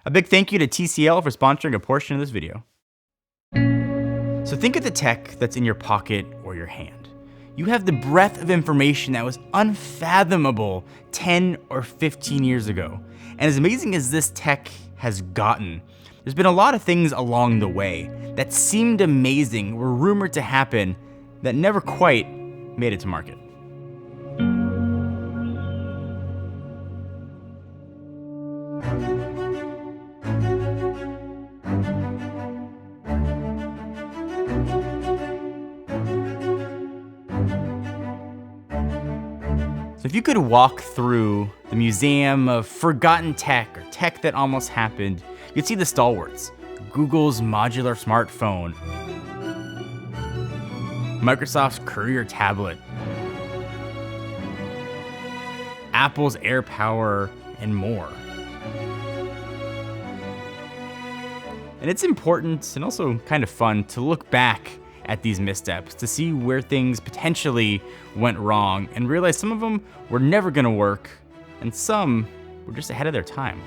A big thank you to TCL for sponsoring a portion of this video. So think of the tech that's in your pocket or your hand. You have the breadth of information that was unfathomable 10 or 15 years ago. And as amazing as this tech has gotten, there's been a lot of things along the way that seemed amazing, were rumored to happen, that never quite made it to market. So if you could walk through the museum of forgotten tech or tech that almost happened, you'd see the stalwarts: Google's modular smartphone, Microsoft's Courier tablet, Apple's AirPower, and more. And it's important and also kind of fun to look back at these missteps, to see where things potentially went wrong and realize some of them were never gonna work and some were just ahead of their time.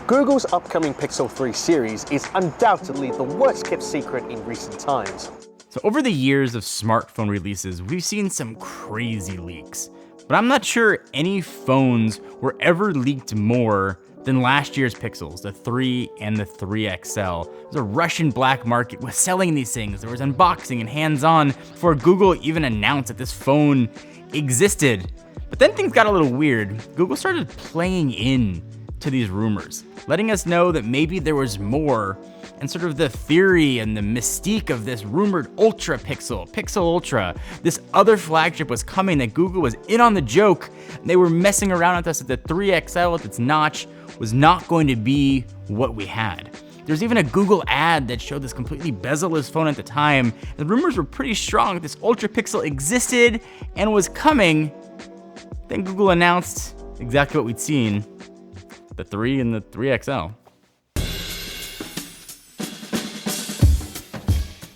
Google's upcoming Pixel 3 series is undoubtedly the worst kept secret in recent times. So over the years of smartphone releases, we've seen some crazy leaks, but I'm not sure any phones were ever leaked more than last year's Pixels, the 3 and the 3 XL. It was a Russian black market with selling these things. There was unboxing and hands-on before Google even announced that this phone existed. But then things got a little weird. Google started playing in to these rumors, letting us know that maybe there was more, and sort of the theory and the mystique of this rumored Ultra Pixel, Pixel Ultra, this other flagship was coming, that Google was in on the joke, and they were messing around with us, that the 3 XL with its notch was not going to be what we had. There's even a Google ad that showed this completely bezel-less phone at the time. The rumors were pretty strong that this Ultra Pixel existed and was coming. Then Google announced exactly what we'd seen: the 3 and the 3 XL.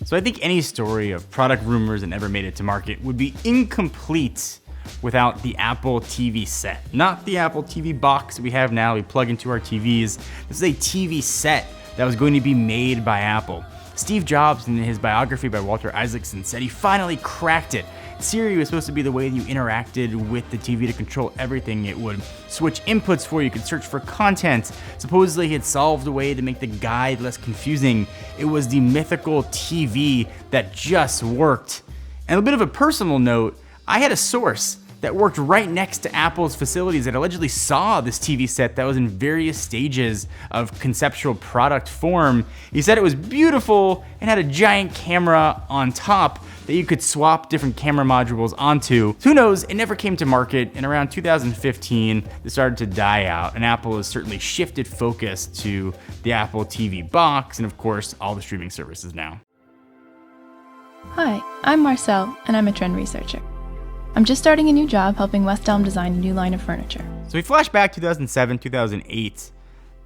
So I think any story of product rumors that never made it to market would be incomplete without the Apple TV set. Not the Apple TV box we have now, we plug into our TVs. This is a TV set that was going to be made by Apple. Steve Jobs, in his biography by Walter Isaacson, said he finally cracked it. Siri was supposed to be the way that you interacted with the TV to control everything. It would switch inputs for you, you could search for content. Supposedly he had solved a way to make the guide less confusing. It was the mythical TV that just worked. And a bit of a personal note, I had a source that worked right next to Apple's facilities that allegedly saw this TV set that was in various stages of conceptual product form. He said it was beautiful and had a giant camera on top that you could swap different camera modules onto. Who knows, it never came to market. In around 2015, it started to die out, and Apple has certainly shifted focus to the Apple TV box and of course all the streaming services now. Hi, I'm Marcel, and I'm a trend researcher. I'm just starting a new job helping West Elm design a new line of furniture. So we flash back 2007, 2008.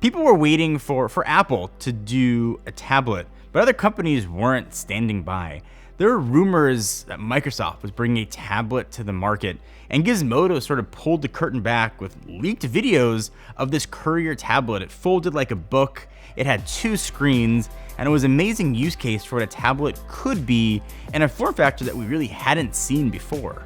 People were waiting for Apple to do a tablet, but other companies weren't standing by. There were rumors that Microsoft was bringing a tablet to the market, and Gizmodo sort of pulled the curtain back with leaked videos of this Courier tablet. It folded like a book, it had 2 screens, and it was an amazing use case for what a tablet could be, and a form factor that we really hadn't seen before.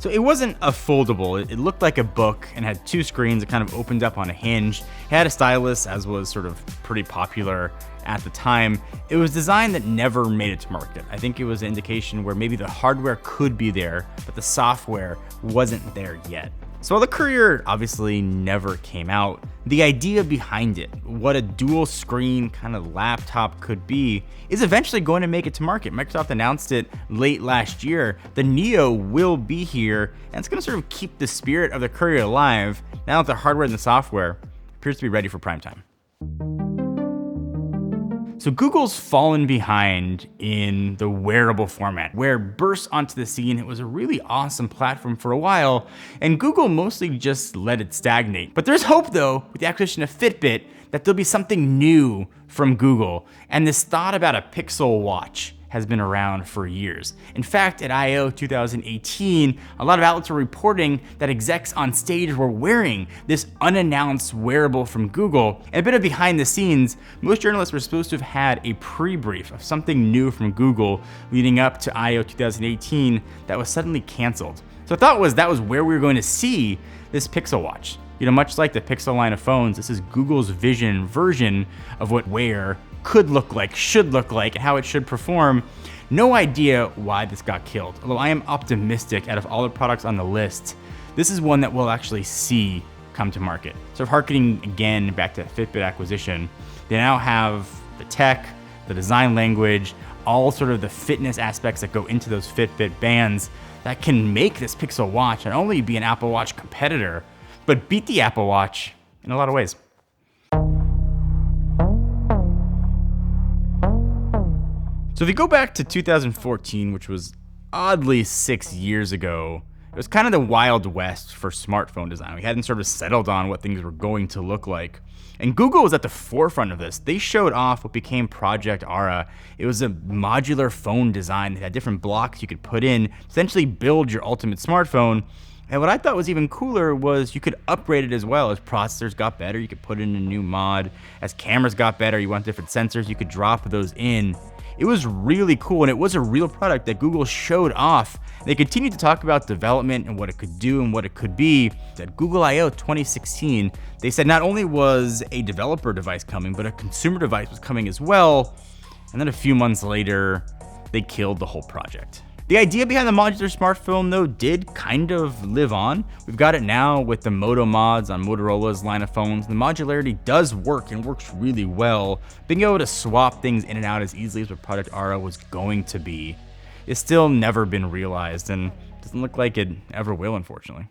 So it wasn't a foldable, it looked like a book and had 2 screens. It kind of opened up on a hinge. It had a stylus, as was sort of pretty popular at the time. It was designed that never made it to market. I think it was an indication where maybe the hardware could be there, but the software wasn't there yet. So while the Courier obviously never came out, the idea behind it, what a dual screen kind of laptop could be, is eventually going to make it to market. Microsoft announced it late last year. The Neo will be here, and it's going to sort of keep the spirit of the Courier alive now that the hardware and the software appears to be ready for prime time. So Google's fallen behind in the wearable format, where it burst onto the scene. It was a really awesome platform for a while, and Google mostly just let it stagnate. But there's hope though, with the acquisition of Fitbit, that there'll be something new from Google, and this thought about a Pixel watch. has been around for years. In fact, at I/O 2018, a lot of outlets were reporting that execs on stage were wearing this unannounced wearable from Google. And a bit of behind the scenes, most journalists were supposed to have had a pre-brief of something new from Google leading up to I/O 2018 that was suddenly canceled. So I thought that was where we were going to see this Pixel Watch. Much like the Pixel line of phones, this is Google's version of what Wear could look like, should look like, and how it should perform. No idea why this got killed, although I am optimistic out of all the products on the list, this is one that we'll actually see come to market. So harkening again back to the Fitbit acquisition, they now have the tech, the design language, all sort of the fitness aspects that go into those Fitbit bands that can make this Pixel Watch not only be an Apple Watch competitor, but beat the Apple Watch in a lot of ways. So if you go back to 2014, which was oddly 6 years ago, it was kind of the Wild West for smartphone design. We hadn't sort of settled on what things were going to look like. And Google was at the forefront of this. They showed off what became Project Ara. It was a modular phone design that had different blocks you could put in, essentially build your ultimate smartphone. And what I thought was even cooler was you could upgrade it as well. As processors got better, you could put in a new mod. As cameras got better, you want different sensors, you could drop those in. It was really cool, and it was a real product that Google showed off. They continued to talk about development and what it could do and what it could be. At Google I/O 2016, they said not only was a developer device coming, but a consumer device was coming as well. And then a few months later, they killed the whole project. The idea behind the modular smartphone, though, did kind of live on. We've got it now with the Moto mods on Motorola's line of phones. The modularity does work and works really well. Being able to swap things in and out as easily as what Project Ara was going to be is still never been realized and doesn't look like it ever will, unfortunately.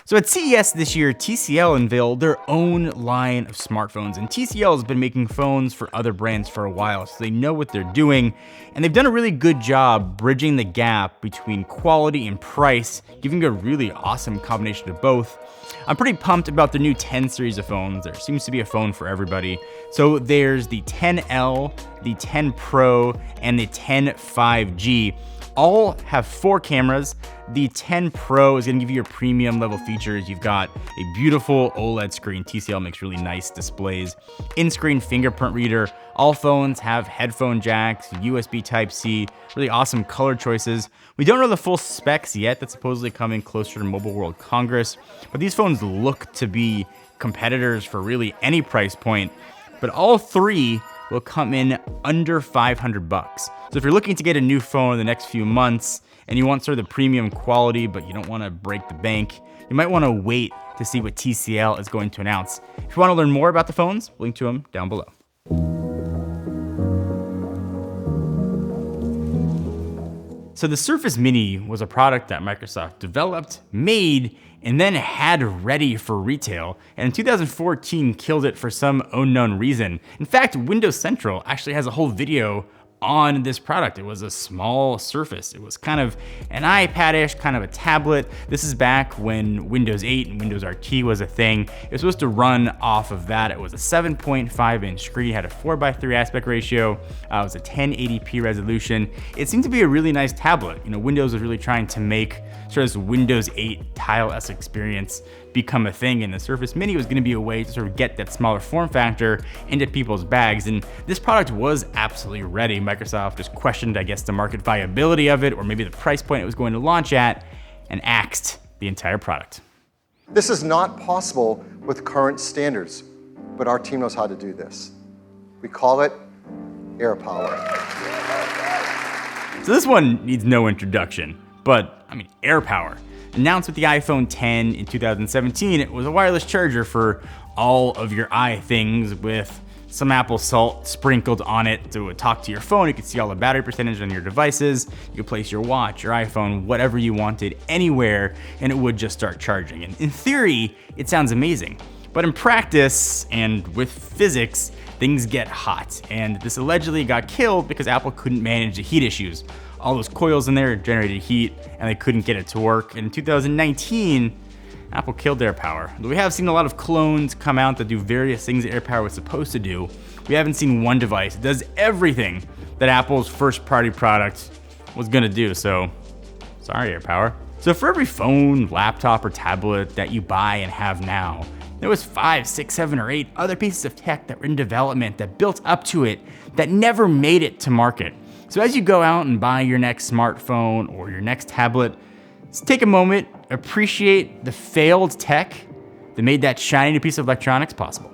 So at CES this year, TCL unveiled their own line of smartphones, and TCL has been making phones for other brands for a while, so they know what they're doing, and they've done a really good job bridging the gap between quality and price, giving a really awesome combination of both. I'm pretty pumped about the new 10 series of phones. There seems to be a phone for everybody. So there's the 10L, the 10 Pro, and the 10 5G. All have 4 cameras. The 10 Pro is gonna give you your premium level features. You've got a beautiful OLED screen. TCL makes really nice displays. In-screen fingerprint reader. All phones have headphone jacks, USB Type-C, really awesome color choices. We don't know the full specs yet. That's supposedly coming closer to Mobile World Congress, but these phones look to be competitors for really any price point. But all 3 will come in under $500. So if you're looking to get a new phone in the next few months and you want sort of the premium quality, but you don't want to break the bank, you might want to wait to see what TCL is going to announce. If you want to learn more about the phones, link to them down below. So the Surface Mini was a product that Microsoft developed, made, and then had ready for retail, and in 2014 killed it for some unknown reason. In fact, Windows Central actually has a whole video on this product. It was a small Surface. It was kind of an iPad-ish, kind of a tablet. This is back when Windows 8 and Windows RT was a thing. It was supposed to run off of that. It was a 7.5-inch screen, had a 4:3 aspect ratio. It was a 1080p resolution. It seemed to be a really nice tablet. Windows was really trying to make sort of this Windows 8 tile-esque experience become a thing, and the Surface Mini was going to be a way to sort of get that smaller form factor into people's bags, and this product was absolutely ready. Microsoft just questioned, I guess, the market viability of it, or maybe the price point it was going to launch at, and axed the entire product. This is not possible with current standards, but our team knows how to do this. We call it air power. So this one needs no introduction, but air power. Announced with the iPhone X in 2017, it was a wireless charger for all of your things with some Apple Salt sprinkled on it to talk to your phone. You could see all the battery percentage on your devices. You could place your watch, your iPhone, whatever you wanted anywhere, and it would just start charging. And in theory, it sounds amazing. But in practice and with physics, things get hot. And this allegedly got killed because Apple couldn't manage the heat issues. All those coils in there generated heat and they couldn't get it to work. And in 2019, Apple killed AirPower. Though we have seen a lot of clones come out that do various things that AirPower was supposed to do, we haven't seen one device that does everything that Apple's first-party product was gonna do, so sorry, AirPower. So for every phone, laptop, or tablet that you buy and have now, there was 5, 6, 7, or 8 other pieces of tech that were in development that built up to it that never made it to market. So as you go out and buy your next smartphone or your next tablet, just take a moment, appreciate the failed tech that made that shiny new piece of electronics possible.